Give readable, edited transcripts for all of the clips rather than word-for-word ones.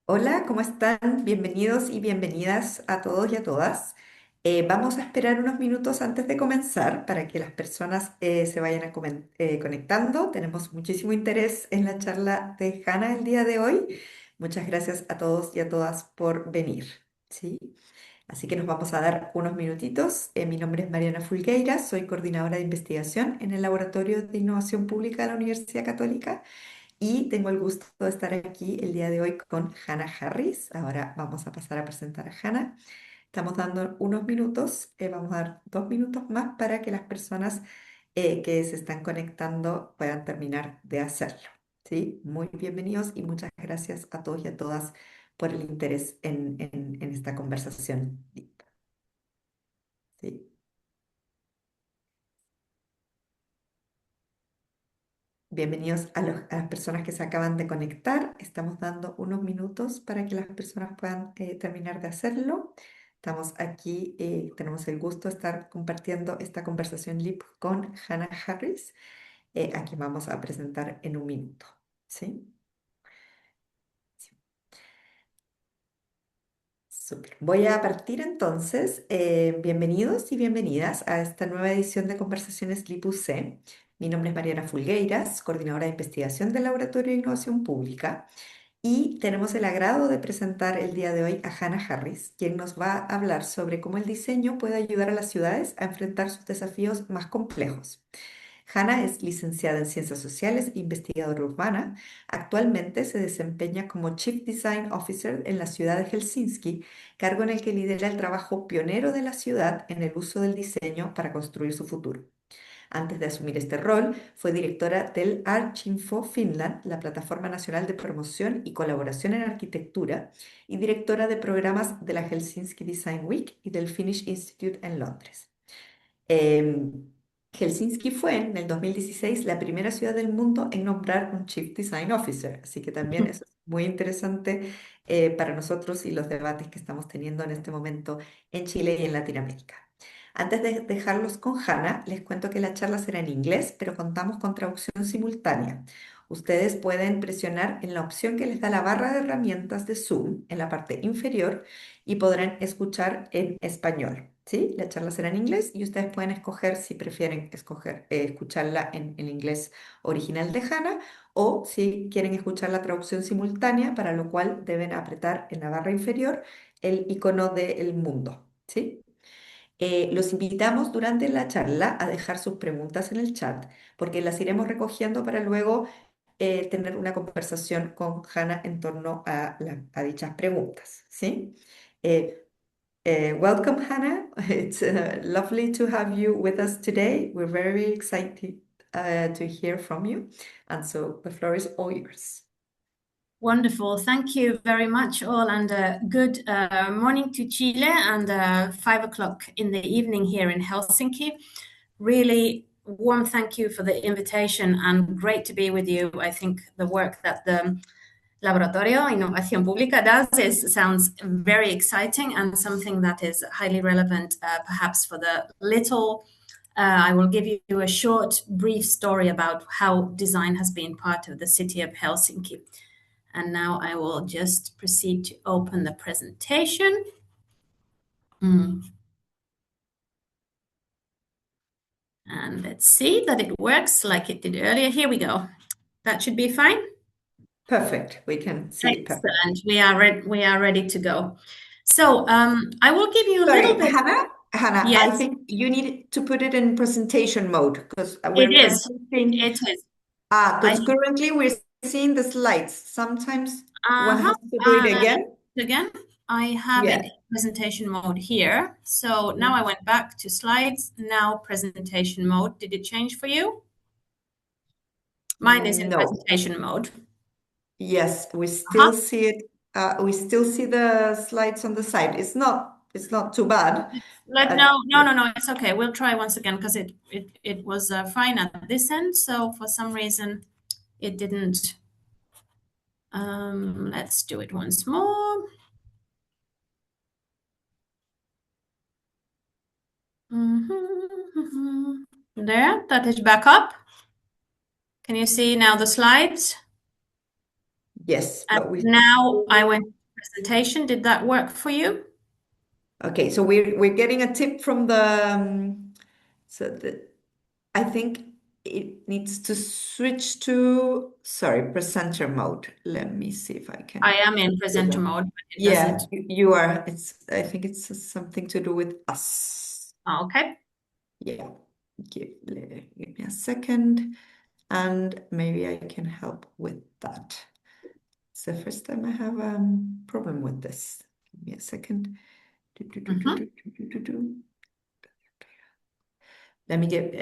Hola, ¿cómo están? Bienvenidos y bienvenidas a todos y a todas. Vamos a esperar unos minutos antes de comenzar para que las personas se vayan conectando. Tenemos muchísimo interés en la charla de Hanna el día de hoy. Muchas gracias a todos y a todas por venir. ¿Sí? Así que nos vamos a dar unos minutitos. Mi nombre es Mariana Fulgueira, soy coordinadora de investigación en el Laboratorio de Innovación Pública de la Universidad Católica. Y tengo el gusto de estar aquí el día de hoy con Hanna Harris. Ahora vamos a pasar a presentar a Hanna. Estamos dando unos minutos, vamos a dar 2 minutos más para que las personas que se están conectando puedan terminar de hacerlo. ¿Sí? Muy bienvenidos y muchas gracias a todos y a todas por el interés en esta conversación. ¿Sí? Bienvenidos a las personas que se acaban de conectar. Estamos dando unos minutos para que las personas puedan terminar de hacerlo. Estamos aquí, tenemos el gusto de estar compartiendo esta conversación live con Hannah Harris, a quien vamos a presentar en un minuto. ¿Sí? Sí. Súper. Voy a partir entonces. Bienvenidos y bienvenidas a esta nueva edición de Conversaciones LIPUC. Mi nombre es Mariana Fulgueiras, coordinadora de investigación del Laboratorio de Innovación Pública. Y tenemos el agrado de presentar el día de hoy a Hannah Harris, quien nos va a hablar sobre cómo el diseño puede ayudar a las ciudades a enfrentar sus desafíos más complejos. Hannah es licenciada en Ciencias Sociales e investigadora urbana. Actualmente se desempeña como Chief Design Officer en la ciudad de Helsinki, cargo en el que lidera el trabajo pionero de la ciudad en el uso del diseño para construir su futuro. Antes de asumir este rol, fue directora del Archinfo Finland, la plataforma nacional de promoción y colaboración en arquitectura, y directora de programas de la Helsinki Design Week y del Finnish Institute en Londres. Em, Helsinki fue en el 2016 la primera ciudad del mundo en nombrar un Chief Design Officer, así que también eso es muy interesante para nosotros y los debates que estamos teniendo en este momento en Chile y en Latinoamérica. Antes de dejarlos con Hanna, les cuento que la charla será en inglés, pero contamos con traducción simultánea. Ustedes pueden presionar en la opción que les da la barra de herramientas de Zoom en la parte inferior y podrán escuchar en español. ¿Sí? La charla será en inglés y ustedes pueden escoger si prefieren escucharla en inglés original de Hanna o si quieren escuchar la traducción simultánea, para lo cual deben apretar en la barra inferior el icono del mundo. ¿Sí? Los invitamos durante la charla a dejar sus preguntas en el chat, porque las iremos recogiendo para luego tener una conversación con Hanna en torno a dichas preguntas. ¿Sí? Eh, Welcome, Hannah. It's lovely to have you with us today. We're very excited to hear from you. And so the floor is all yours. Wonderful. Thank you very much, all, and good morning to Chile and 5 o'clock in the evening here in Helsinki. Really warm thank you for the invitation and great to be with you. I think the work that the Laboratorio Innovación Pública sounds very exciting and something that is highly relevant, perhaps for the little. I will give you a short, brief story about how design has been part of the city of Helsinki. And now I will just proceed to open the presentation. And let's see that it works like it did earlier. Here we go. That should be fine. Perfect. We can see it perfect. Excellent. We are ready to go. So I will give you a Sorry, little bit. Hannah, I Yes, think you need to put it in presentation mode because it we're is. currently seeing, It is. I because currently we're seeing the slides. Sometimes one uh-huh. has to do it again. Again, I have it Yeah. in presentation mode here. So now I went back to slides. Now presentation mode. Did it change for you? Mine is in No. presentation mode. Yes, we Uh-huh. still see it. We still see the slides on the side. It's not too bad. No. It's okay. We'll try once again because it was fine at this end. So for some reason it didn't. Let's do it once more. There, that is back up. Can you see now the slides? Yes, And but we now I went presentation. Did that work for you? Okay, so we're getting a tip from the so the I think it needs to switch to, sorry, presenter mode. Let me see if I I can am in do presenter that. mode, but it Yeah, doesn't. you are. I think it's something to do with us. Oh, okay. Yeah, give me a second, and maybe I can help with that. It's the first time I have a problem with this. Give me a second. Do, do, do, do, Mhm. do, do, do, do, do. Let me get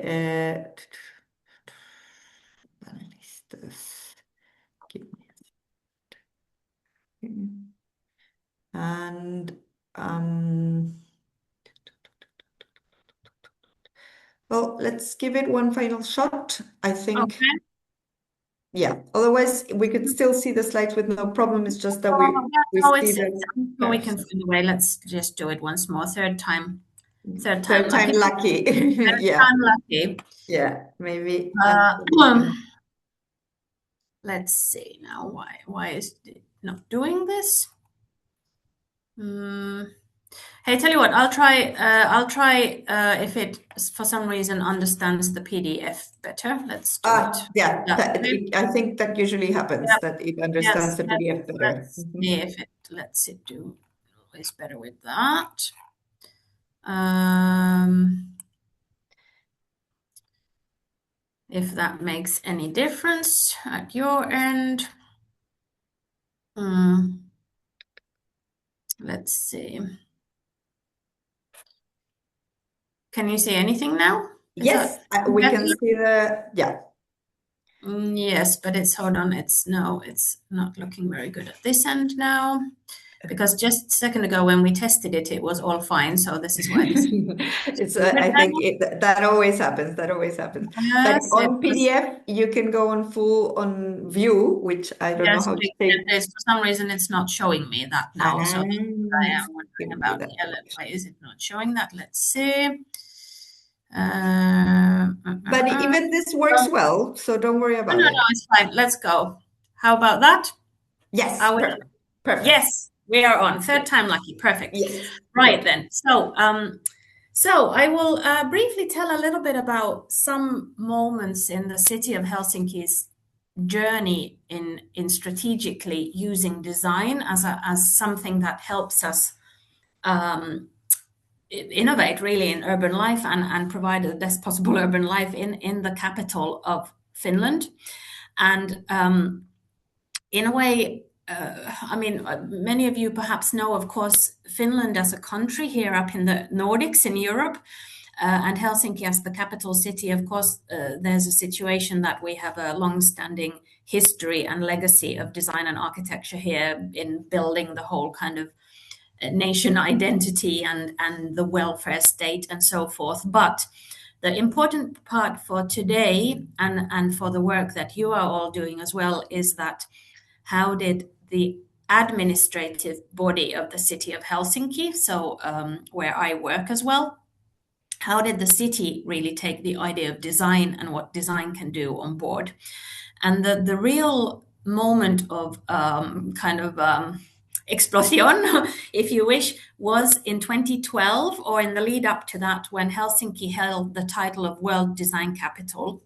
panelistas. Give me a second. And well, let's give it one final shot. I think, Okay. yeah. Otherwise, we could still see the slides with no problem. It's just that Oh, yeah, we no, see it's the I'm sure we can cursor. find a way. Let's just do it once more. Third time Third time lucky. lucky. Third Yeah, time lucky. yeah. Maybe Uh, I'm let's see now. Why is it not doing this? Hmm. Hey, tell you what, I'll try if it for some reason understands the PDF better. Let's do it yeah. that way. I think that usually happens, Yep. that it understands Yes. the PDF better. Let's see if it lets it do is better with that. Um, if that makes any difference at your end. Hmm. Let's see. Can you see anything now? Is Yes, that we better? can see yeah. Yes, but it's hold on. It's no, it's not looking very good at this end now. Because just a second ago when we tested it, it was all fine. So this is why this is It's stupid I think now. that always happens. That always happens. But Yes, it on was. PDF, you can go on full on view, which I don't know Yes, how to please. take. And there's, for some reason, it's not showing me that now. So I It's am wondering giving you about. that Yeah, option. why is it not showing that? Let's see. Uh, uh, uh, But uh. even this works Oh, well, so don't worry no, about no, it. it's fine. Let's go. How about that? Yes, Are we? perfect. Perfect. Yes, we are on. Third time lucky. Perfect. Yes, Right good. then. So I will briefly tell a little bit about some moments in the city of Helsinki's journey in strategically using design as something that helps us um, innovate really in urban life and provide the best possible urban life in the capital of Finland. And in a way, I mean, many of you perhaps know, of course, Finland as a country here up in the Nordics in Europe, and Helsinki as the capital city. Of course, there's a situation that we have a long-standing history and legacy of design and architecture here in building the whole kind of nation identity and the welfare state and so forth. But the important part for today and for the work that you are all doing as well is that how did the administrative body of the city of Helsinki, so where I work as well, how did the city really take the idea of design and what design can do on board? And the real moment of kind of explosion, if you wish, was in 2012 or in the lead up to that when Helsinki held the title of World Design Capital.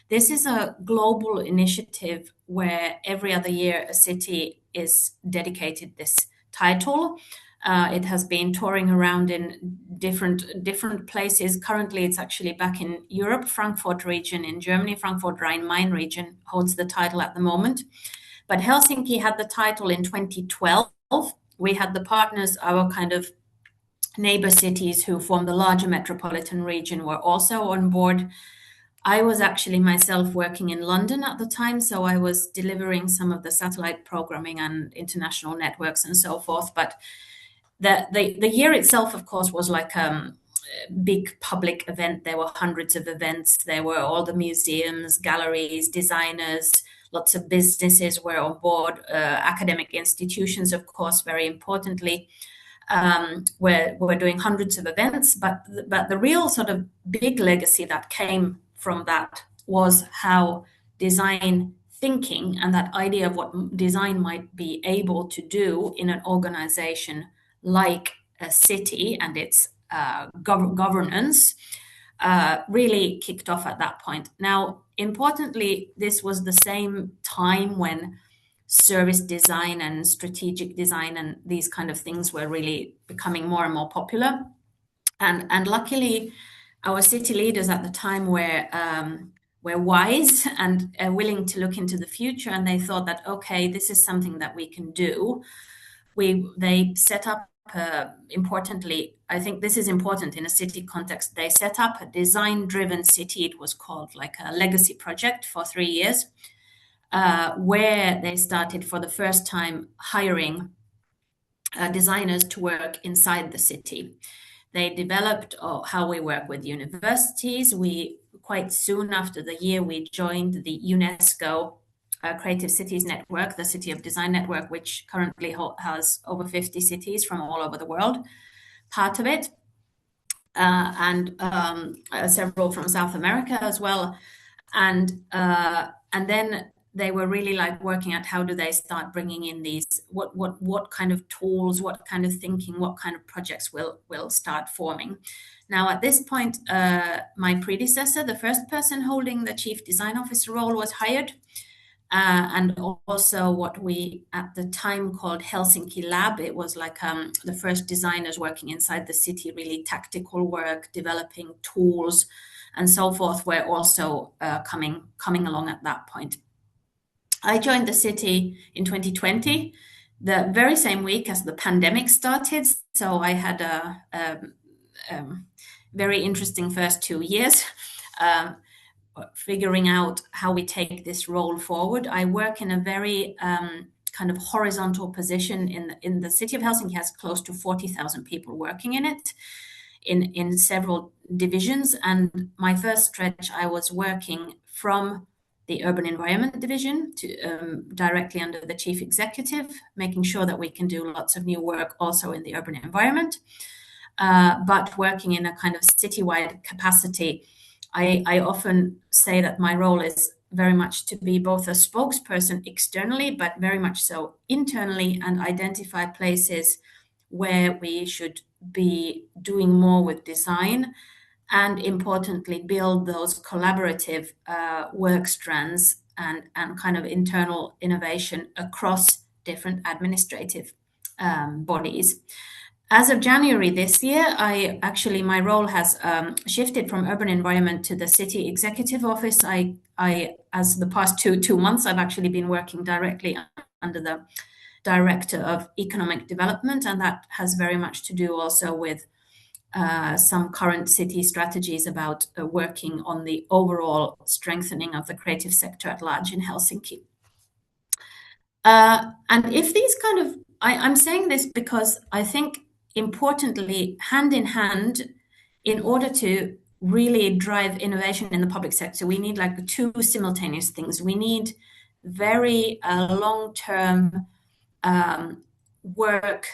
This is a global initiative where every other year a city is dedicated this title. It has been touring around in different places. Currently, it's actually back in Europe. Frankfurt region in Germany, Frankfurt Rhine-Main region holds the title at the moment. But Helsinki had the title in 2012. We had the partners, our kind of neighbor cities who form the larger metropolitan region, were also on board. I was actually myself working in London at the time, so I was delivering some of the satellite programming and international networks and so forth. But the year itself, of course, was like a big public event. There were hundreds of events. There were all the museums, galleries, designers, lots of businesses were on board. Academic institutions, of course, very importantly, we're doing hundreds of events. But the real sort of big legacy that came from that was how design thinking and that idea of what design might be able to do in an organization like a city and its governance really kicked off at that point. Now, importantly, this was the same time when service design and strategic design and these kind of things were really becoming more and more popular. And luckily, our city leaders at the time were wise and willing to look into the future, and they thought that okay, this is something that we can do. They set up importantly, I think this is important in a city context. They set up a design-driven city. It was called like a legacy project for 3 years, where they started for the first time hiring designers to work inside the city. They developed how we work with universities. We quite soon after the year we joined the UNESCO Creative Cities Network, the City of Design Network, which currently has over 50 cities from all over the world, part of it, and several from South America as well. And then they were really like working at how do they start bringing in these what kind of tools, what kind of thinking, what kind of projects will start forming. Now at this point, my predecessor, the first person holding the chief design officer role, was hired. And also what we at the time called Helsinki Lab. It was like the first designers working inside the city, really tactical work, developing tools and so forth, were also coming along at that point. I joined the city in 2020, the very same week as the pandemic started. So I had a very interesting first 2 years. Figuring out how we take this role forward. I work in a very kind of horizontal position in the city of Helsinki. Has close to 40,000 people working in it, in several divisions. And my first stretch, I was working from the urban environment division to directly under the chief executive, making sure that we can do lots of new work also in the urban environment, but working in a kind of citywide capacity. I often say that my role is very much to be both a spokesperson externally, but very much so internally, and identify places where we should be doing more with design, and importantly, build those collaborative work strands and kind of internal innovation across different administrative bodies. As of January this year, my role has shifted from urban environment to the city executive office. As the past two months, I've actually been working directly under the director of economic development, and that has very much to do also with some current city strategies about working on the overall strengthening of the creative sector at large in Helsinki. And if these kind of, I'm saying this because I think importantly, hand in hand, in order to really drive innovation in the public sector, we need like two simultaneous things. We need very long-term work,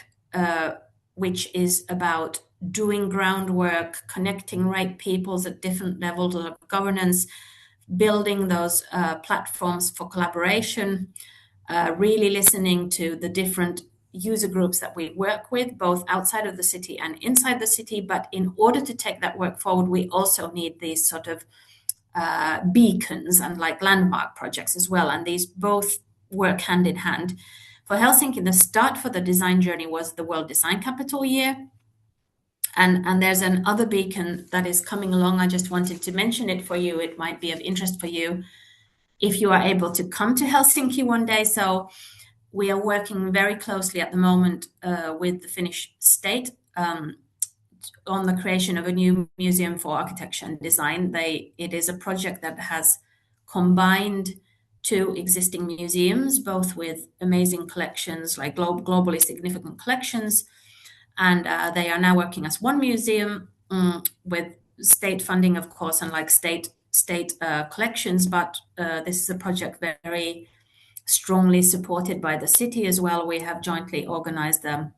which is about doing groundwork, connecting right peoples at different levels of governance, building those platforms for collaboration, really listening to the different user groups that we work with, both outside of the city and inside the city. But in order to take that work forward, we also need these sort of beacons and like landmark projects as well. And these both work hand in hand. For Helsinki, the start for the design journey was the World Design Capital Year. And there's another beacon that is coming along. I just wanted to mention it for you. It might be of interest for you if you are able to come to Helsinki one day. So we are working very closely at the moment with the Finnish state on the creation of a new museum for architecture and design. It is a project that has combined two existing museums, both with amazing collections, like globally significant collections. And they are now working as one museum with state funding, of course, and like state collections. But this is a project very strongly supported by the city as well. We have jointly organized a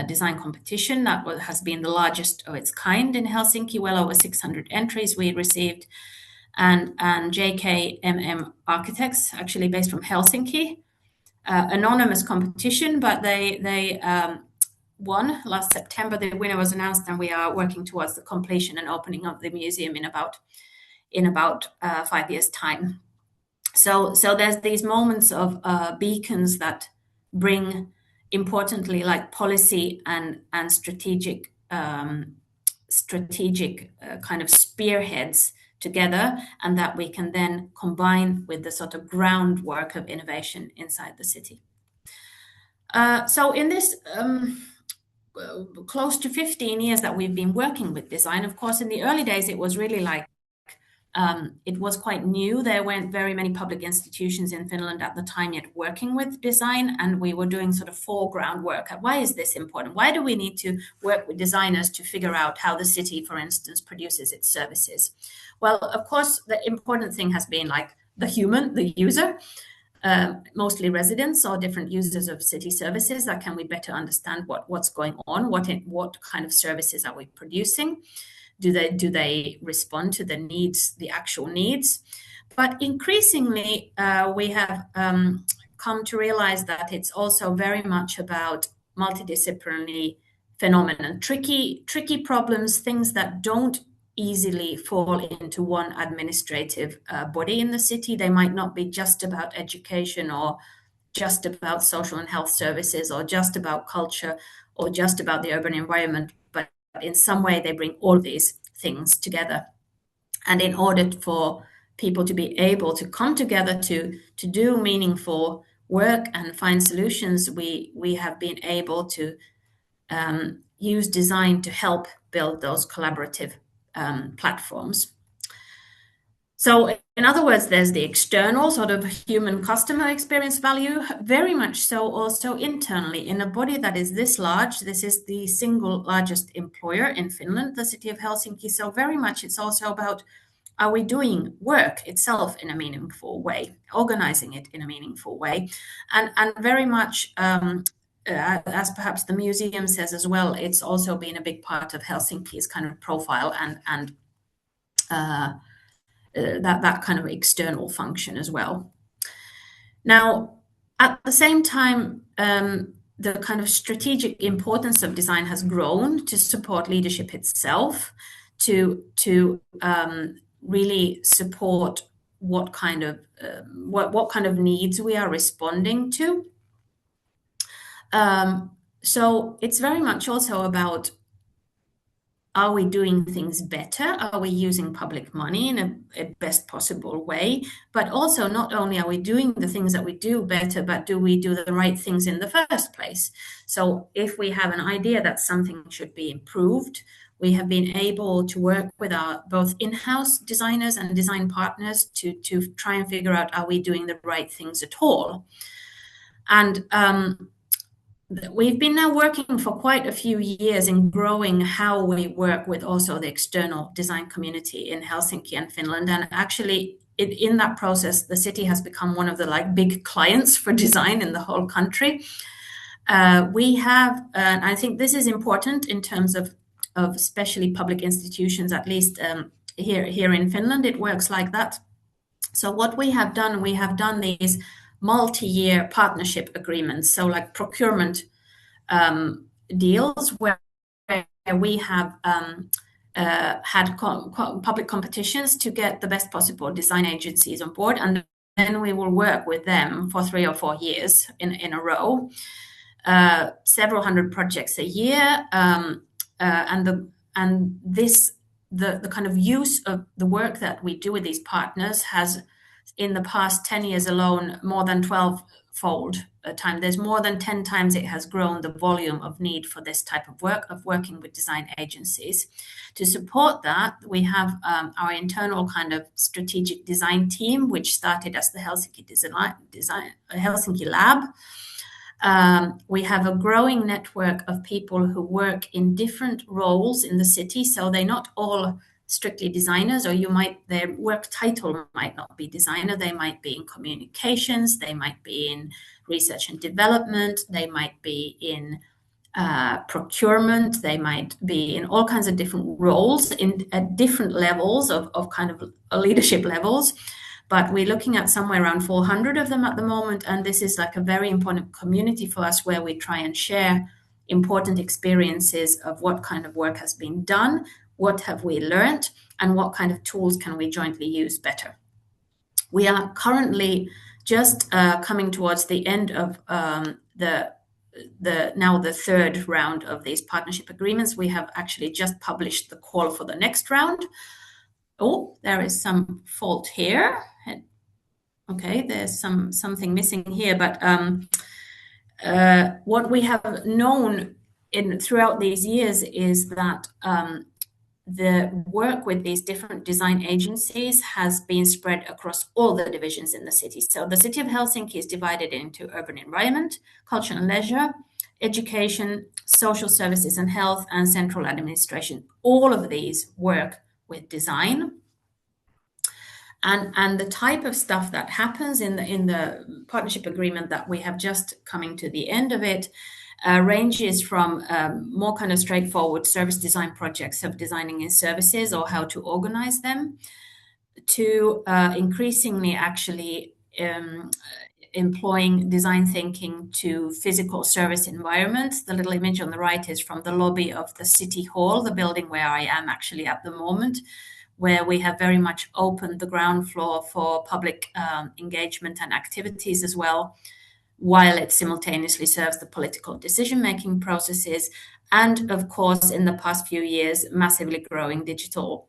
design competition that has been the largest of its kind in Helsinki, well over 600 entries we received. and JKMM Architects, actually based from Helsinki. Anonymous competition, but they won last September. The winner was announced, and we are working towards the completion and opening of the museum in about 5 years' time. So there's these moments of beacons that bring, importantly, like policy and strategic kind of spearheads together, and that we can then combine with the sort of groundwork of innovation inside the city. So in this close to 15 years that we've been working with design, of course, in the early days, it was really like it was quite new. There weren't very many public institutions in Finland at the time yet working with design, and we were doing sort of foreground work. Why is this important? Why do we need to work with designers to figure out how the city, for instance, produces its services? Well, of course, the important thing has been like the human, the user, mostly residents or different users of city services. That can we better understand what's going on? What kind of services are we producing? Do they respond to the needs, the actual needs? But increasingly, we have come to realize that it's also very much about multidisciplinary phenomenon, tricky problems, things that don't easily fall into one administrative body in the city. They might not be just about education or just about social and health services or just about culture or just about the urban environment, but in some way they bring all these things together. And in order for people to be able to come together to do meaningful work and find solutions, we have been able to use design to help build those collaborative platforms. So in other words, there's the external sort of human customer experience value, very much so also internally. In a body that is this large, this is the single largest employer in Finland, the city of Helsinki. So very much it's also about, are we doing work itself in a meaningful way, organizing it in a meaningful way? And very much, as perhaps the museum says as well, it's also been a big part of Helsinki's kind of profile and that kind of external function as well. Now, at the same time, the kind of strategic importance of design has grown to support leadership itself, to really support what kind of needs we are responding to. So it's very much also about, are we doing things better? Are we using public money in a best possible way? But also, not only are we doing the things that we do better, but do we do the right things in the first place? So if we have an idea that something should be improved, we have been able to work with our both in-house designers and design partners to try and figure out, are we doing the right things at all? And we've been now working for quite a few years in growing how we work with also the external design community in Helsinki and Finland. And actually, in that process, the city has become one of the like big clients for design in the whole country. We have, and I think this is important in terms of especially public institutions, at least here in Finland, it works like that. So what we have done these multi-year partnership agreements, so like procurement deals where we have had public competitions to get the best possible design agencies on board, and then we will work with them for 3 or 4 years in a row, several hundred projects a year, and the kind of use of the work that we do with these partners has, in the past 10 years alone, more than 12-fold time. There's more than 10 times it has grown the volume of need for this type of work, of working with design agencies. To support that, we have our internal kind of strategic design team, which started as the Helsinki Lab. We have a growing network of people who work in different roles in the city, so they're not all strictly designers, or their work title might not be designer. They might be in communications, they might be in research and development, they might be in procurement. They might be in all kinds of different roles at different levels of kind of leadership levels. But we're looking at somewhere around 400 of them at the moment. And this is like a very important community for us where we try and share important experiences of what kind of work has been done, what have we learned, and what kind of tools can we jointly use better. We are currently just coming towards the end of the third round of these partnership agreements. We have actually just published the call for the next round. Oh, there is some fault here. Okay, there's something missing here, but what we have known throughout these years is that the work with these different design agencies has been spread across all the divisions in the city. So the city of Helsinki is divided into urban environment, culture and leisure, education, social services and health, and central administration. All of these work with design. And the type of stuff that happens in the partnership agreement that we have just coming to the end of it ranges from more kind of straightforward service design projects of designing in services or how to organize them to increasingly actually employing design thinking to physical service environments. The little image on the right is from the lobby of the City Hall, the building where I am actually at the moment, where we have very much opened the ground floor for public engagement and activities as well, while it simultaneously serves the political decision-making processes. And of course, in the past few years, massively growing digital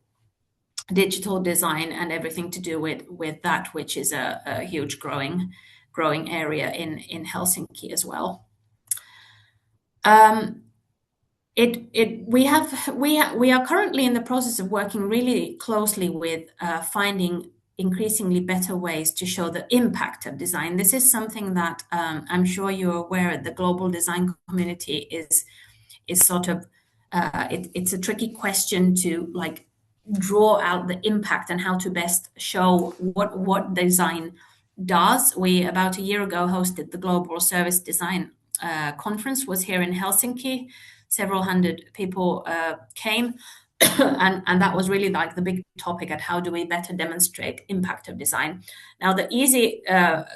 design and everything to do with that, which is a huge growing area in Helsinki as well. We are currently in the process of working really closely with finding increasingly better ways to show the impact of design. This is something that I'm sure you're aware the global design community is sort of it's a tricky question to like draw out the impact and how to best show what design does. We about a year ago hosted the Global Service Design conference, was here in Helsinki. Several hundred people came, and that was really like the big topic at how do we better demonstrate impact of design. Now, the easy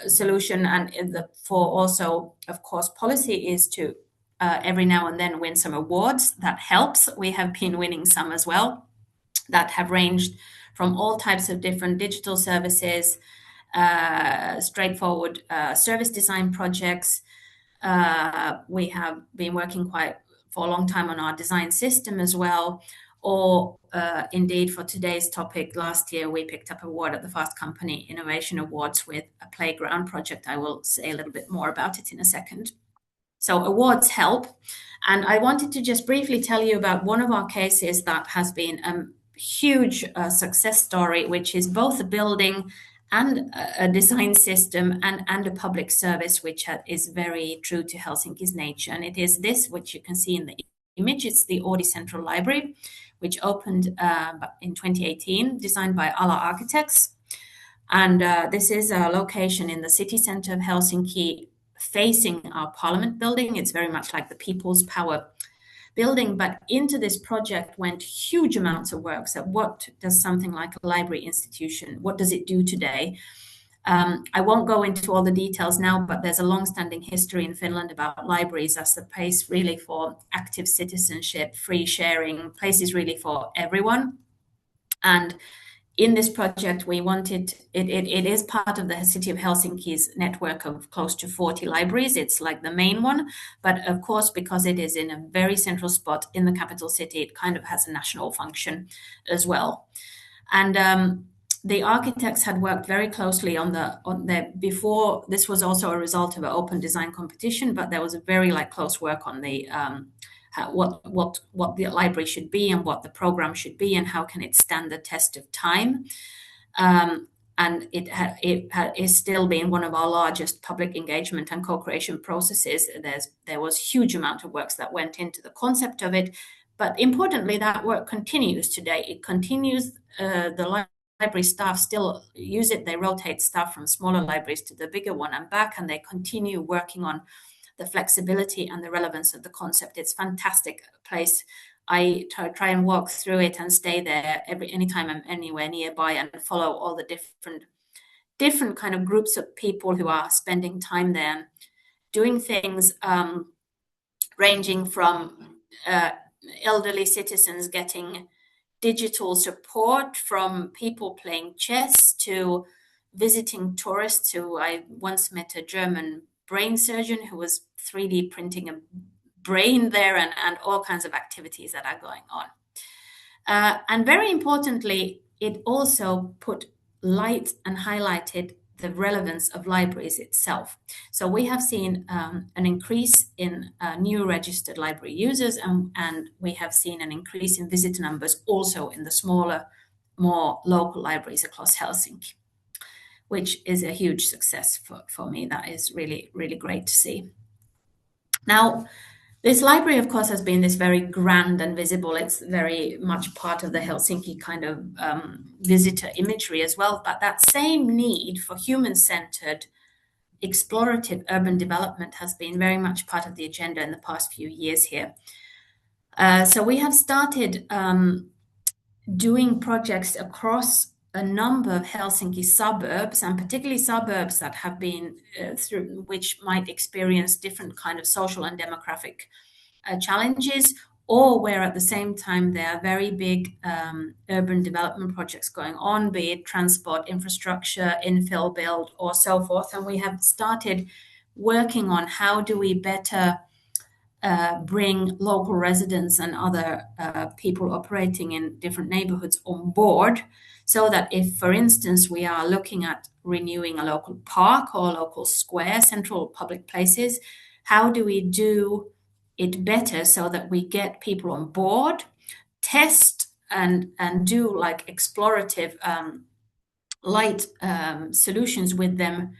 solution and for also, of course, policy is to every now and then win some awards. That helps. We have been winning some as well that have ranged from all types of different digital services, straightforward service design projects. We have been working quite for a long time on our design system as well. Or indeed, for today's topic, last year we picked up an award at the Fast Company Innovation Awards with a playground project. I will say a little bit more about it in a second. So awards help. And I wanted to just briefly tell you about one of our cases that has been a huge success story, which is both a building and a design system and a public service, which is very true to Helsinki's nature. And it is this, which you can see in the image. It's the Oodi Central Library, which opened in 2018, designed by Ala Architects. And this is a location in the city center of Helsinki, facing our Parliament building. It's very much like the People's Power building, but into this project went huge amounts of work. So what does something like a library institution, what does it do today? I won't go into all the details now, but there's a long-standing history in Finland about libraries as a place really for active citizenship, free sharing, places really for everyone. And in this project, we wanted, it is part of the city of Helsinki's network of close to 40 libraries. It's like the main one. But of course, because it is in a very central spot in the capital city, it kind of has a national function as well. And the architects had worked very closely on the before. This was also a result of an open design competition, but there was a very close work on the what the library should be and what the program should be and how can it stand the test of time. And it is still being one of our largest public engagement and co-creation processes. There was huge amount of works that went into the concept of it, but importantly, that work continues today. It continues. The library staff still use it. They rotate staff from smaller libraries to the bigger one and back, and they continue working on the flexibility and the relevance of the concept. It's a fantastic place. I try and walk through it and stay there anytime I'm anywhere nearby and follow all the different kind of groups of people who are spending time there and doing things, ranging from elderly citizens getting digital support from people playing chess to visiting tourists who I once met a German brain surgeon who was 3D printing a brain there, and all kinds of activities that are going on. And very importantly, it also put light and highlighted the relevance of libraries itself. So we have seen an increase in new registered library users, and we have seen an increase in visitor numbers also in the smaller, more local libraries across Helsinki, which is a huge success for me. That is really, really great to see. Now, this library, of course, has been this very grand and visible. It's very much part of the Helsinki kind of visitor imagery as well. But that same need for human-centered, explorative urban development has been very much part of the agenda in the past few years here. So we have started doing projects across a number of Helsinki suburbs, and particularly suburbs that have been through which might experience different kind of social and demographic challenges, or where at the same time there are very big urban development projects going on, be it transport infrastructure, infill build, or so forth. And we have started working on how do we better bring local residents and other people operating in different neighborhoods on board, so that if, for instance, we are looking at renewing a local park or local square, central public places, how do we do it better so that we get people on board, test and do like explorative light solutions with them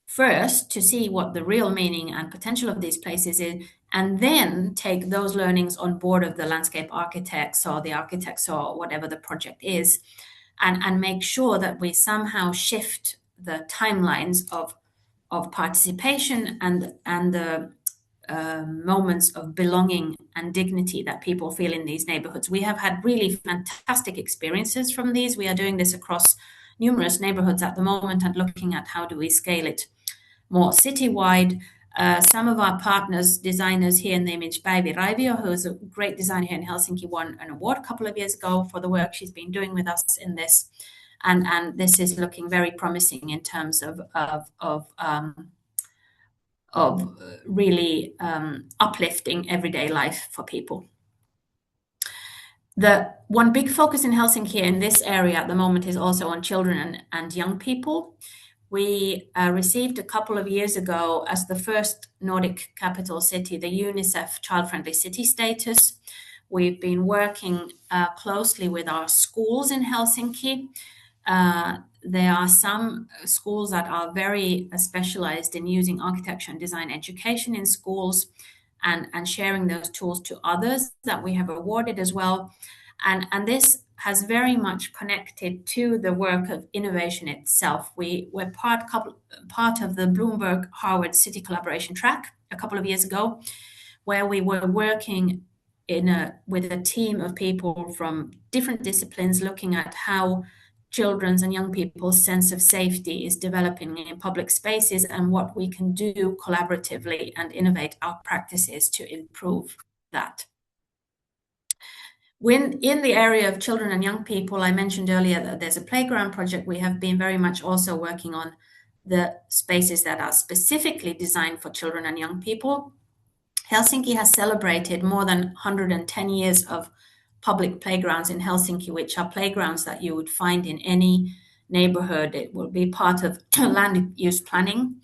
first to see what the real meaning and potential of these places is, and then take those learnings on board of the landscape architects or the architects or whatever the project is, and make sure that we somehow shift the timelines of participation and the moments of belonging and dignity that people feel in these neighborhoods. We have had really fantastic experiences from these. We are doing this across numerous neighborhoods at the moment and looking at how do we scale it more citywide. Some of our partners, designers here in the image, Päivi Raivio, who is a great designer here in Helsinki, won an award a couple of years ago for the work she's been doing with us in this. And this is looking very promising in terms of really uplifting everyday life for people. The one big focus in Helsinki in this area at the moment is also on children and young people. We received a couple of years ago, as the first Nordic capital city, the UNICEF child-friendly city status. We've been working closely with our schools in Helsinki. There are some schools that are very specialized in using architecture and design education in schools and sharing those tools to others that we have awarded as well. And this has very much connected to the work of innovation itself. We were part of the Bloomberg Harvard City Collaboration Track a couple of years ago, where we were working with a team of people from different disciplines, looking at how children's and young people's sense of safety is developing in public spaces and what we can do collaboratively and innovate our practices to improve that. When in the area of children and young people, I mentioned earlier that there's a playground project. We have been very much also working on the spaces that are specifically designed for children and young people. Helsinki has celebrated more than 110 years of public playgrounds in Helsinki, which are playgrounds that you would find in any neighborhood. It will be part of land use planning.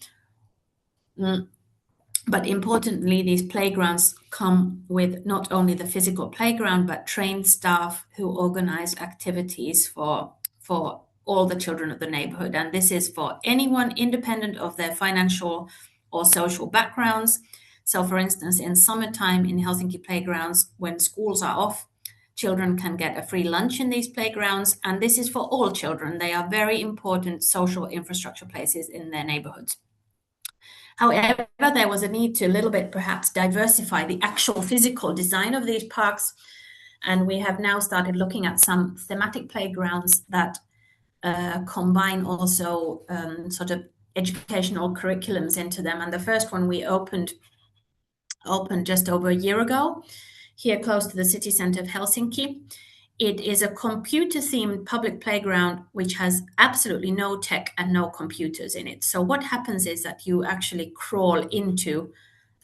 But importantly, these playgrounds come with not only the physical playground, but trained staff who organize activities for all the children of the neighborhood. And this is for anyone independent of their financial or social backgrounds. So for instance, in summertime in Helsinki playgrounds, when schools are off, children can get a free lunch in these playgrounds. And this is for all children. They are very important social infrastructure places in their neighborhoods. However, there was a need to a little bit perhaps diversify the actual physical design of these parks. And we have now started looking at some thematic playgrounds that combine also sort of educational curriculums into them. And the first one we opened just over a year ago, here close to the city center of Helsinki. It is a computer-themed public playground which has absolutely no tech and no computers in it. So what happens is that you actually crawl into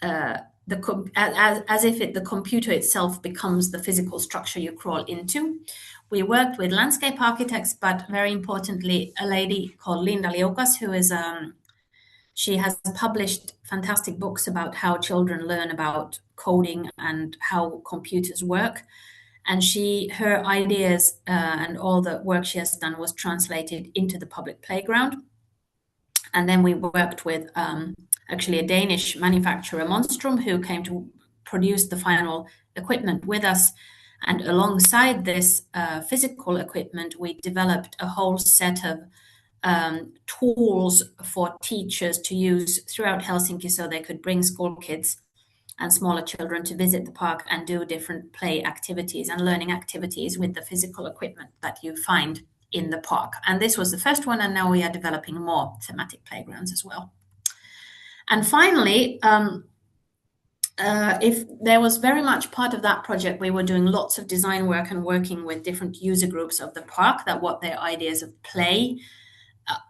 as if the computer itself becomes the physical structure you crawl into. We worked with landscape architects, but very importantly, a lady called Linda Liukas, who is she has published fantastic books about how children learn about coding and how computers work. And her ideas and all the work she has done was translated into the public playground. And then we worked with actually a Danish manufacturer, Monstrum, who came to produce the final equipment with us. And alongside this physical equipment, we developed a whole set of tools for teachers to use throughout Helsinki so they could bring school kids and smaller children to visit the park and do different play activities and learning activities with the physical equipment that you find in the park. And this was the first one, and now we are developing more thematic playgrounds as well. And finally, if there was very much part of that project, we were doing lots of design work and working with different user groups of the park, that what their ideas of play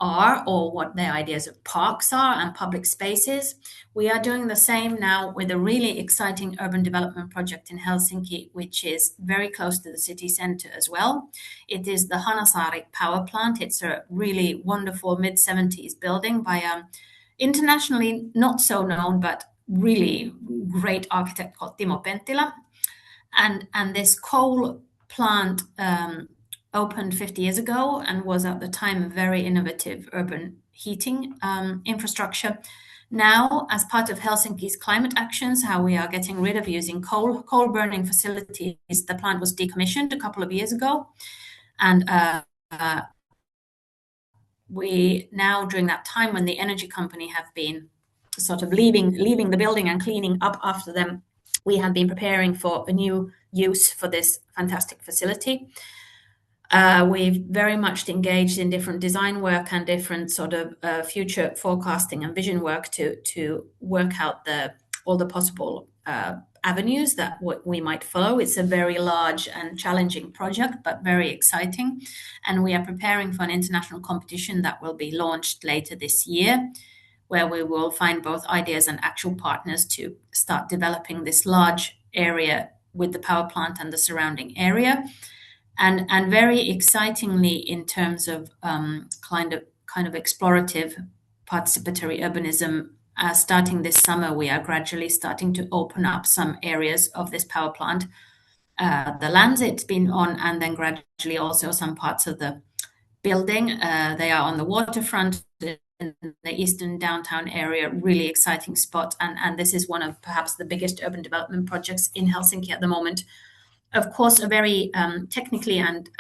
are, or what their ideas of parks are and public spaces. We are doing the same now with a really exciting urban development project in Helsinki, which is very close to the city center as well. It is the Hanna power plant. It's a really wonderful mid-70s building by a internationally not so known but really great architect called Timo Penttilä. And this coal plant opened 50 years ago and was at the time a very innovative urban heating infrastructure. Now, as part of Helsinki's climate actions, how we are getting rid of using coal burning facilities, the plant was decommissioned a couple of years ago. And we now, during that time when the energy company have been sort of leaving the building and cleaning up after them, we have been preparing for a new use for this fantastic facility. We've very much engaged in different design work and different sort of future forecasting and vision work to work out all the possible avenues that we might follow. It's a very large and challenging project, but very exciting. And we are preparing for an international competition that will be launched later this year, where we will find both ideas and actual partners to start developing this large area with the power plant and the surrounding area. And very excitingly, in terms of kind of explorative participatory urbanism, starting this summer, we are gradually starting to open up some areas of this power plant, the lands it's been on, and then gradually also some parts of the building. They are on the waterfront in the eastern downtown area, really exciting spot. And this is one of perhaps the biggest urban development projects in Helsinki at the moment. Of course, a very technically and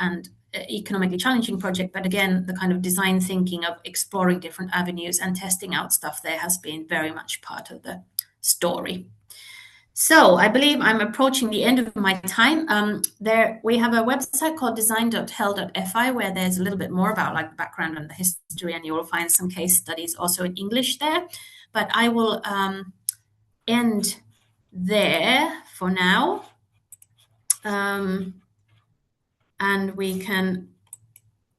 economically challenging project, but again, the kind of design thinking of exploring different avenues and testing out stuff there has been very much part of the story. So I believe I'm approaching the end of my time. There we have a website called design.hel.fi where there's a little bit more about like the background and the history, and you will find some case studies also in English there. But I will end there for now. And we can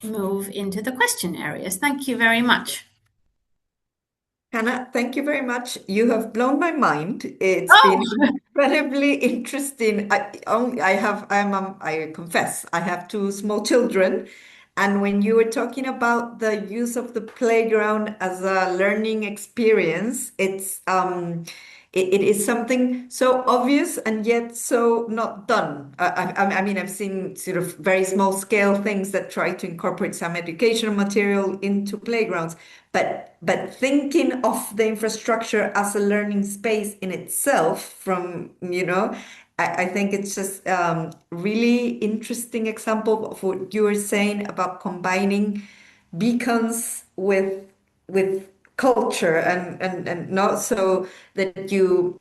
move into the question areas. Thank you very much. Hanna, thank you very much. You have blown my mind. It's been Oh, incredibly interesting. I confess, I have two small children. And when you were talking about the use of the playground as a learning experience, it is something so obvious and yet so not done. I mean, I've seen sort of very small scale things that try to incorporate some educational material into playgrounds, but thinking of the infrastructure as a learning space in itself, from I think it's just really interesting example of what you were saying about combining beacons with culture and not so that you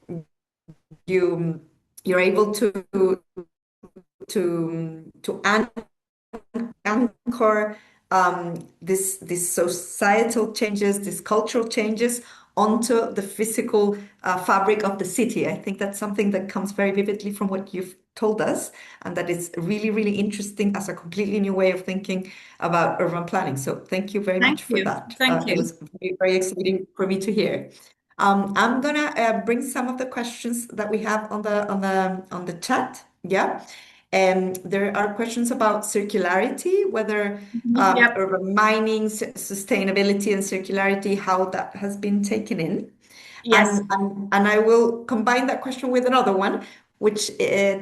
you're able to anchor these societal changes, these cultural changes onto the physical fabric of the city. I think that's something that comes very vividly from what you've told us, and that is really, really interesting as a completely new way of thinking about urban planning. So thank you very Thank much for you. that. Thank It you. was very, very exciting for me to hear. I'm gonna bring some of the questions that we have on the chat. Yeah. There are questions about circularity, whether Yep. urban mining, sustainability, and circularity, how that has been taken in. Yes. And I will combine that question with another one, which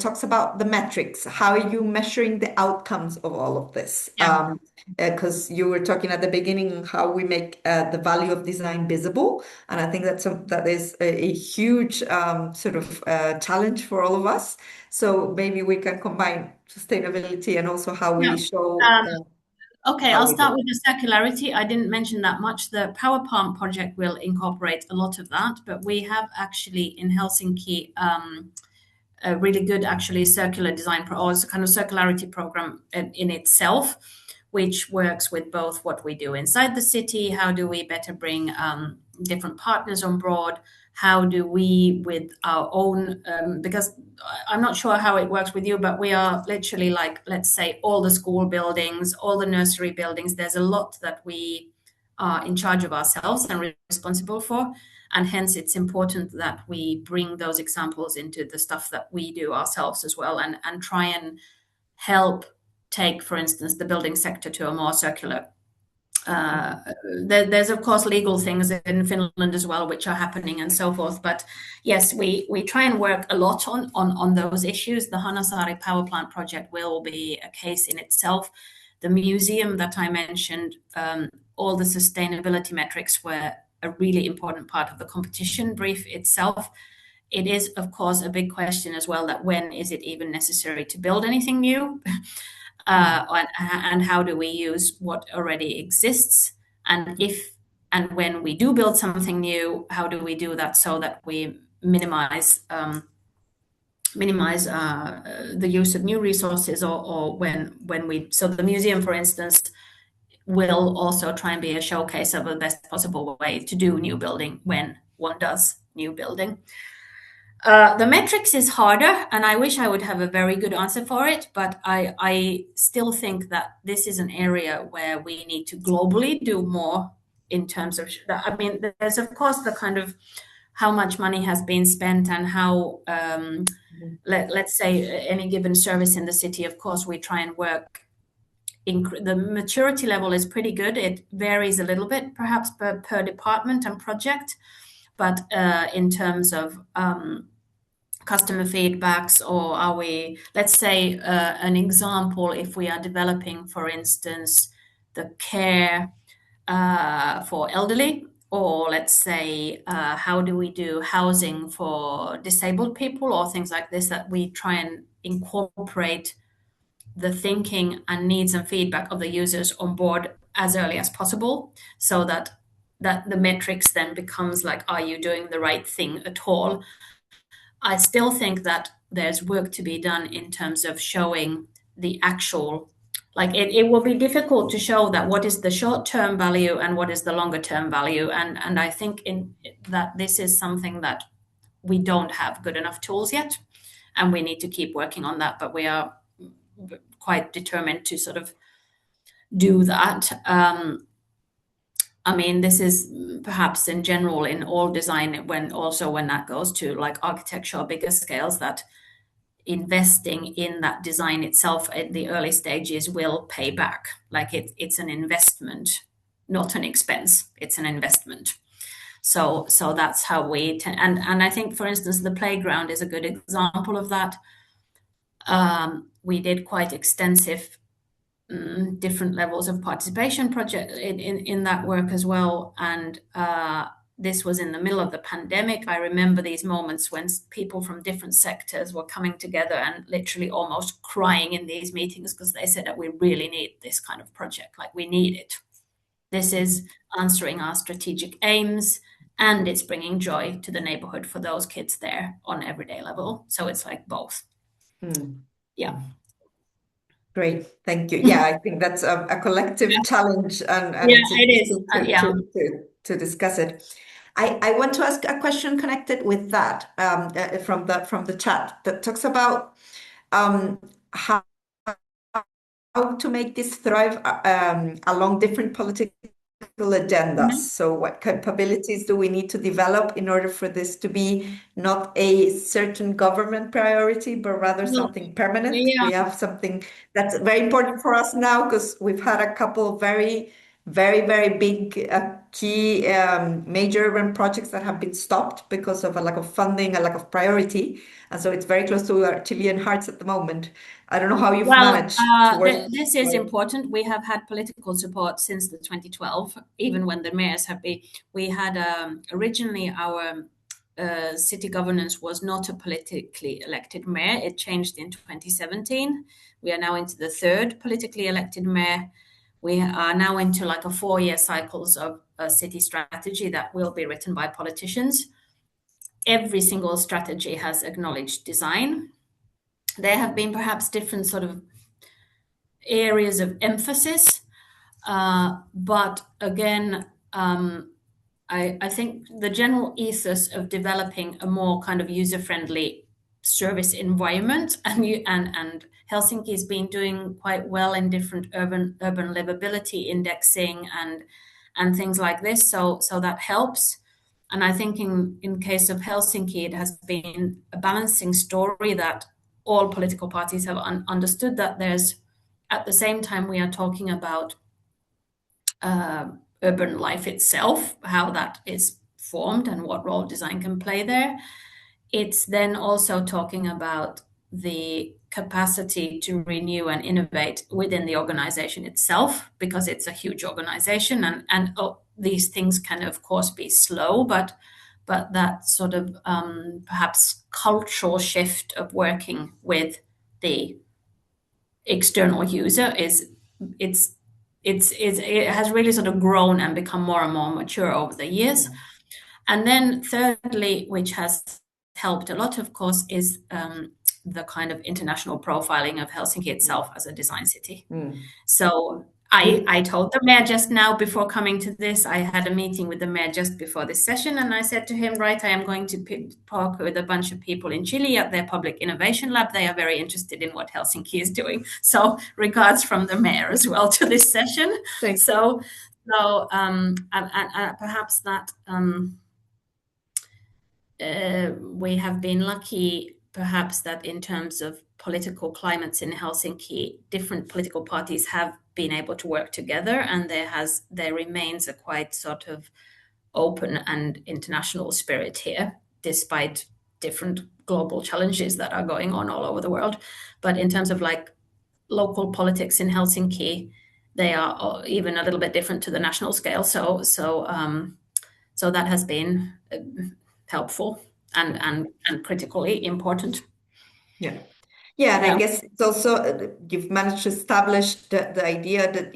talks about the metrics. How are you measuring the outcomes of all of this? Yeah. Because you were talking at the beginning how we make the value of design visible, and I think that is a huge sort of challenge for all of us. So maybe we can combine sustainability and also how Yeah. we show Um, Okay, how I'll we do start it. with the circularity. I didn't mention that much. The power plant project will incorporate a lot of that, but we have actually in Helsinki a really good actually circular design or it's a kind of circularity program in itself, which works with both what we do inside the city, how do we better bring different partners on board, how do we with our own because I'm not sure how it works with you, but we are literally like, let's say, all the school buildings, all the nursery buildings, there's a lot that we are in charge of ourselves and responsible for, and hence it's important that we bring those examples into the stuff that we do ourselves as well, and try and help take, for instance, the building sector to a more circular uh, there's of course legal things in Finland as well which are happening and so forth, but yes, we try and work a lot on those issues. The Hanasaari power plant project will be a case in itself. The museum that I mentioned, all the sustainability metrics were a really important part of the competition brief itself. It is, of course, a big question as well that when is it even necessary to build anything new? And how do we use what already exists? And if and when we do build something new, how do we do that so that we minimize the use of new resources, or when we so the museum, for instance, will also try and be a showcase of the best possible way to do new building when one does new building. The metrics is harder, and I wish I would have a very good answer for it, but I still think that this is an area where we need to globally do more in terms of, I mean, there's of course the kind of how much money has been spent and how, Mhm. let's say, any given service in the city, of course, we try and work. The maturity level is pretty good. It varies a little bit, perhaps per department and project, but in terms of customer feedbacks, or are we, let's say, an example, if we are developing, for instance, the care for elderly, or let's say, how do we do housing for disabled people, or things like this, that we try and incorporate the thinking and needs and feedback of the users on board as early as possible, so that the metrics then becomes like, are you doing the right thing at all? I still think that there's work to be done in terms of showing the actual, like it will be difficult to show that what is the short-term value and what is the longer-term value. And I think in that this is something that we don't have good enough tools yet, and we need to keep working on that, but we are quite determined to sort of do that. I mean, this is perhaps in general in all design, when that goes to like architecture or bigger scales, that investing in that design itself at the early stages will pay back. Like it's an investment, not an expense. It's an investment. So that's how and I think, for instance, the playground is a good example of that. We did quite extensive different levels of participation project in that work as well. And this was in the middle of the pandemic. I remember these moments when people from different sectors were coming together and literally almost crying in these meetings because they said that we really need this kind of project, like we need it. This is answering our strategic aims, and it's bringing joy to the neighborhood for those kids there on everyday level. So it's like both. Mm. Yeah. Mm. Great, thank you. Yeah, I think that's a collective challenge, and Yeah, it's it is. interesting Yeah. to discuss it. I want to ask a question connected with that from the chat that talks about how to make this thrive along different political agendas. Mhm. So, what capabilities do we need to develop in order for this to be not a certain government priority, but rather Well, something permanent? yeah. We have something that's very important for us now because we've had a couple of very big key major urban projects that have been stopped because of a lack of funding, a lack of priority. And so it's very close to our Chilean hearts at the moment. I don't know how you've Well, managed to work. this is important. We have had political support since the 2012, even when the mayors have been. We had originally our city governance was not a politically elected mayor. It changed in 2017. We are now into the third politically elected mayor. We are now into like a 4-year cycles of a city strategy that will be written by politicians. Every single strategy has acknowledged design. There have been perhaps different sort of areas of emphasis. But again, I think the general ethos of developing a more kind of user-friendly service environment, and Helsinki has been doing quite well in different urban livability indexing and things like this. So that helps. And I think in case of Helsinki, it has been a balancing story that all political parties have understood that there's at the same time we are talking about uh, urban life itself, how that is formed and what role design can play there. It's then also talking about the capacity to renew and innovate within the organization itself, because it's a huge organization, and these things can of course be slow, but that sort of perhaps cultural shift of working with the external user is it's it has really sort of grown and become more and more mature over the years. Yeah. And then thirdly, which has helped a lot, of course, is the kind of international profiling of Helsinki itself as a design city. Mm. So Mm. I told the mayor just now before coming to this, I had a meeting with the mayor just before this session, and I said to him, right, I am going to talk with a bunch of people in Chile at their public innovation lab. They are very interested in what Helsinki is doing. So regards from the mayor as well to this session. Thank So, and perhaps that we have been lucky, perhaps, that in terms of political climates in Helsinki, different political parties have been able to work together, and there remains a quite sort of open and international spirit here, despite different global challenges that are going on all over the world. But in terms of like local politics in Helsinki, they are even a little bit different to the national scale. So that has been helpful you. and critically important. Yeah. Yeah, and I Yeah. guess it's also you've managed to establish the idea that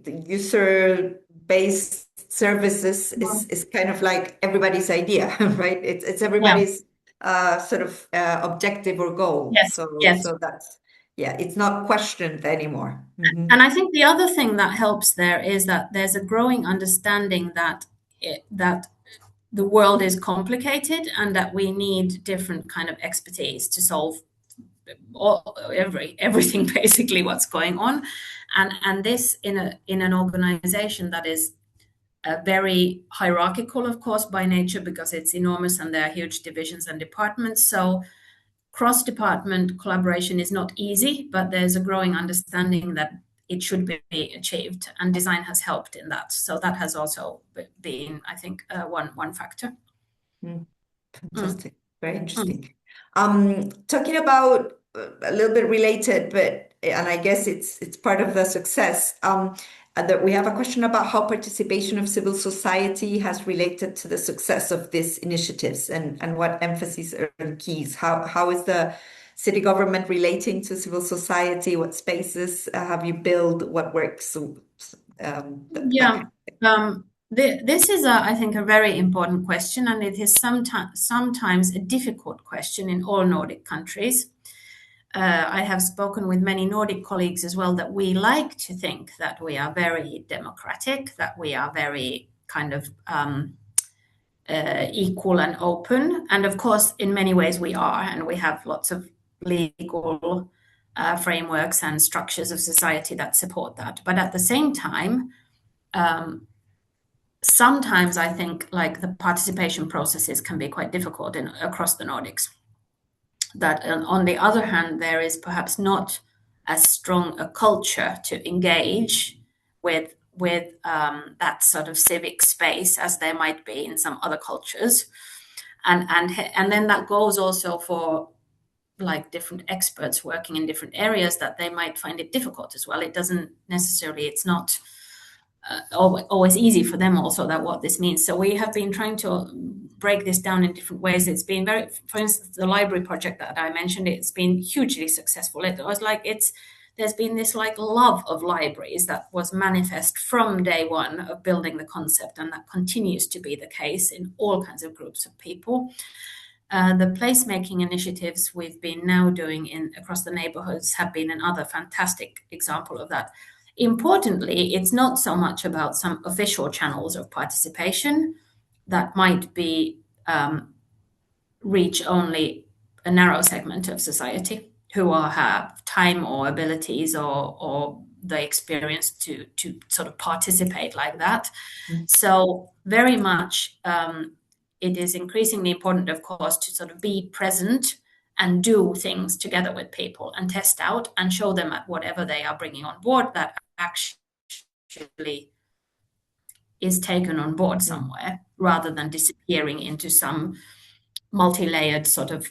the user-based services is kind of like everybody's idea, right? It's Yeah. everybody's sort of objective or goal. Yes. Yes. So that's yeah, it's not questioned anymore. And I think the other thing that helps there is that there's a growing understanding that the world is complicated and that we need different kind of expertise to solve everything basically what's going on, and this in an organization that is very hierarchical, of course, by nature, because it's enormous and there are huge divisions and departments. So cross department collaboration is not easy, but there's a growing understanding that it should be achieved, and design has helped in that. So that has also been, I think, one factor. Mm. Mm. Fantastic. Very Mm. interesting. Talking about a little bit related, but and I guess it's part of the success. That we have a question about how participation of civil society has related to the success of these initiatives and what emphases are the keys. How is the city government relating to civil society? What spaces have you built? What works? So, That Yeah. kind This is, I think, a very important question, and it is sometimes a difficult question in all Nordic countries. I have spoken with many Nordic colleagues as well that we like to think that we are very democratic, that we are very kind of equal and open. And of course, in many ways, we are, and we have lots of legal frameworks and structures of society that support that. But at the same time, sometimes I think like the participation processes can be quite difficult across the Nordics. That on the other hand, there is perhaps not as strong a culture to engage with that sort of civic space as there might be in some other cultures, and then that goes also for like different experts working in different areas that they might find it difficult as well. It doesn't necessarily, it's not always easy for them also that what this means. So we have been trying to break this down in different ways. It's been very, for instance, the library project that I mentioned, it's been hugely successful. It was like there's been this like love of libraries that was manifest from day one of building the concept, and that continues to be the case in all kinds of groups of people. The placemaking initiatives we've been now doing in across the neighborhoods have been another fantastic example of that. Importantly, it's not so much about some official channels of participation that might be reach only a narrow segment of society who are, have time or abilities or the experience to sort of participate like that. of. So very much it is increasingly important, of course, to sort of be present and do things together with people and test out and show them at whatever they are bringing on board that actually is taken on board Mm. somewhere rather than disappearing into some multi-layered sort of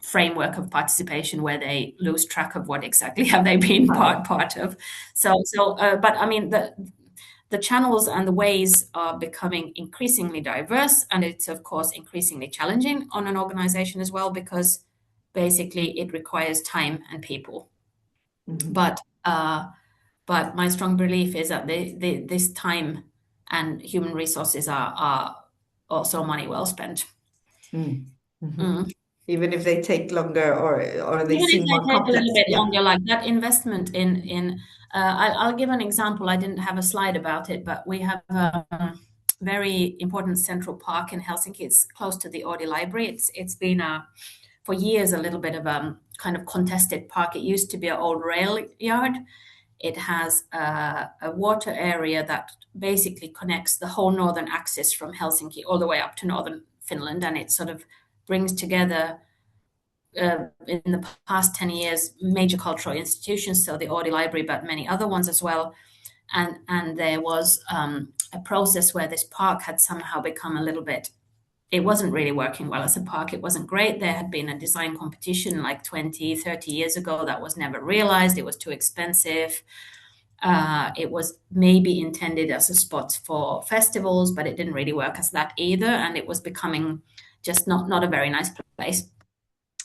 framework of participation where they lose track of what exactly have they been Right. part of. But I mean the channels and the ways are becoming increasingly diverse, and it's of course increasingly challenging on an organization as well because basically it requires time and people. Mhm. But but my strong belief is that this time and human resources are also money well spent. Mm. Mhm. Mm. Even if they take longer or they Even if seem more they take a little complex. bit Yeah. longer, like that investment in I'll give an example. I didn't have a slide about it, but we have a very important central park in Helsinki. It's close to the Audi Library. It's been for years a little bit of a kind of contested park. It used to be an old rail yard. It has a water area that basically connects the whole northern axis from Helsinki all the way up to northern Finland, and it sort of brings together in the past 10 years major cultural institutions, so the Audi Library, but many other ones as well. And there was a process where this park had somehow become a little bit, it wasn't really working well as a park. It wasn't great. There had been a design competition like 20, 30 years ago that was never realized. It was too expensive. It was maybe intended as a spot for festivals, but it didn't really work as that either. And it was becoming just not a very nice place.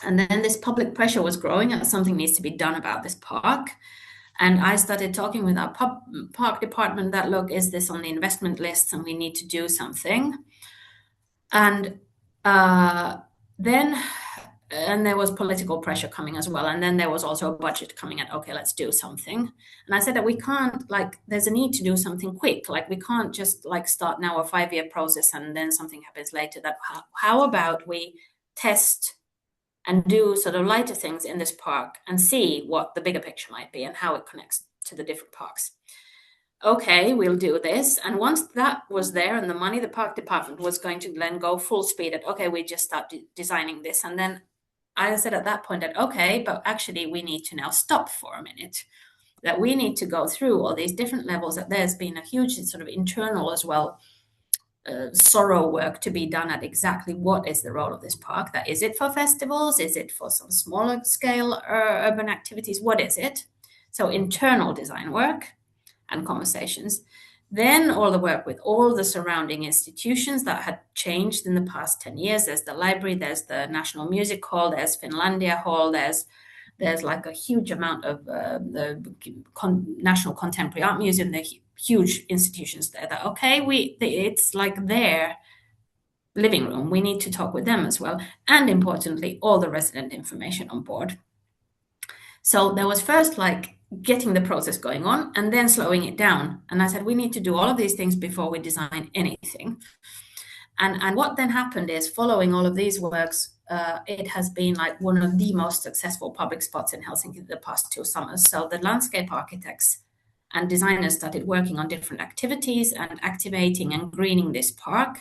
And then this public pressure was growing that something needs to be done about this park. And I started talking with our park department that, look, is this on the investment list and we need to do something? And uh, then, and there was political pressure coming as well. And then there was also a budget coming at, okay, let's do something. And I said that we can't, like, there's a need to do something quick. Like, we can't just like start now a 5-year process and then something happens later. That how about we test and do sort of lighter things in this park and see what the bigger picture might be and how it connects to the different parks. Okay, we'll do this. And once that was there and the money, the park department was going to then go full speed at, okay, we just start designing this. And then I said at that point that, okay, but actually we need to now stop for a minute, that we need to go through all these different levels, that there's been a huge sort of internal as well sorrow work to be done at exactly what is the role of this park. That is it for festivals? Is it for some smaller scale urban activities? What is it? So internal design work and conversations. Then all the work with all the surrounding institutions that had changed in the past 10 years. There's the library, there's the National Music Hall, there's Finlandia Hall, there's There's like a huge amount of the National Contemporary Art Museum, the huge institutions there that, okay, it's like their living room. We need to talk with them as well. And importantly, all the resident information on board. So there was first like getting the process going on and then slowing it down. And I said, we need to do all of these things before we design anything. And what then happened is, following all of these works, it has been like one of the most successful public spots in Helsinki the past 2 summers. So the landscape architects and designers started working on different activities and activating and greening this park.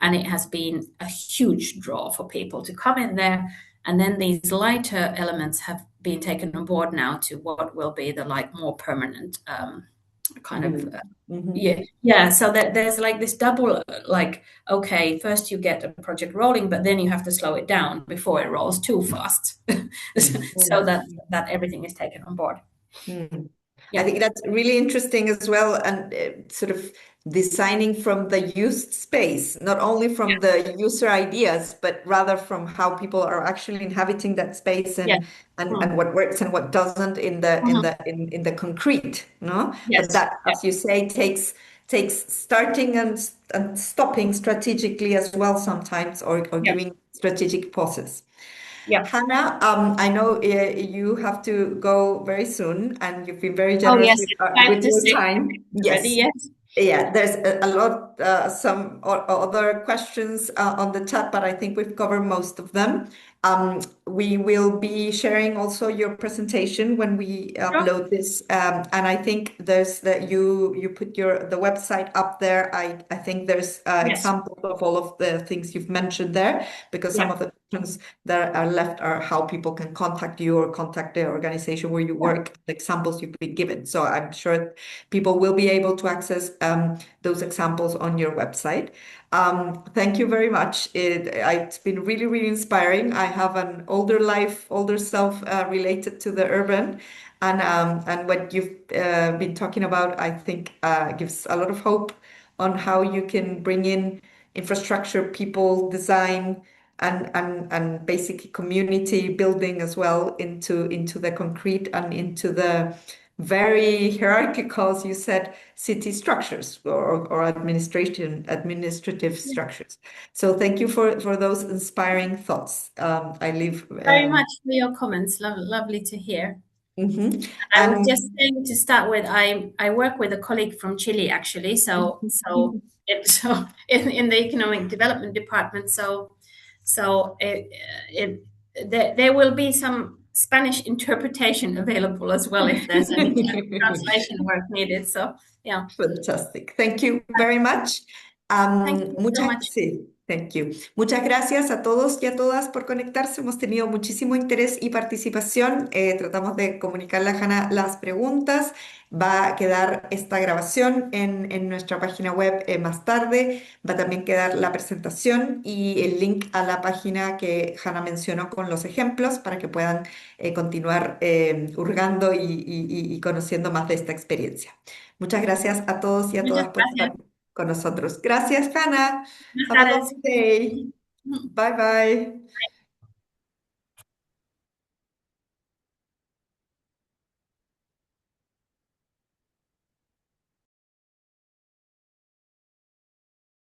And it has been a huge draw for people to come in there. And then these lighter elements have been taken on board now to what will be the like more permanent kind of Mm. Mhm. yeah. So that there's like this double like, okay, first you get a project rolling, but then you have to slow it down before it rolls too fast, so that Mm. everything is taken on board. Mm. I Yeah, think that's really interesting as well, and sort of designing from the used space, not only from the user ideas, but rather from how people are actually inhabiting that space, yeah. and what works and what doesn't Mhm. in the concrete, no? But Yes, that, yeah, as you say, takes starting and stopping strategically as well sometimes, or yeah, giving strategic pauses. yeah. Hannah, I know you have to go very soon, and you've been very Oh generous yes, it's with five to your six time. already. Yes. Yes, Yeah, there's a lot, other questions on the chat, but I think we've covered most of them. We will be sharing also your presentation when we sure. upload this, and I think there's that you put the website up there. I think there's Yes, examples of all of the things you've mentioned there, because some yeah, of the questions that are left are how people can contact you or contact the organization where you yeah. work, the examples you've been given. So I'm sure people will be able to access those examples on your website. Thank you very much. It's been really, really inspiring. I have an older life, older self related to the urban. And what you've been talking about, I think, gives a lot of hope on how you can bring in infrastructure, people, design, and basically community building as well into the concrete and into the very hierarchical, as you said, city structures, or administrative Yeah. structures. So thank you for those inspiring thoughts. I leave. Very much for your comments. Lovely to hear. Mhm. I was just And saying to start with, I work with a colleague from Chile actually, so in the economic development department, so there will be some Spanish interpretation available as well if there's any translation work needed. So yeah, Fantastic. Thank you very much. thank you so much. Sí, thank you. Muchas gracias a todos y a todas por conectarse. Hemos tenido muchísimo interés y participación. Tratamos de comunicarle a Hanna las preguntas. Va a quedar esta grabación en nuestra página web más tarde. Va a también quedar la presentación y el link a la página que Hanna mencionó con los ejemplos para que puedan continuar hurgando y conociendo más de esta experiencia. Muchas gracias a todos y a Muchas todas por estar gracias. con nosotros. Gracias, Hanna. Buenas Have a tardes. lovely day. Bye bye.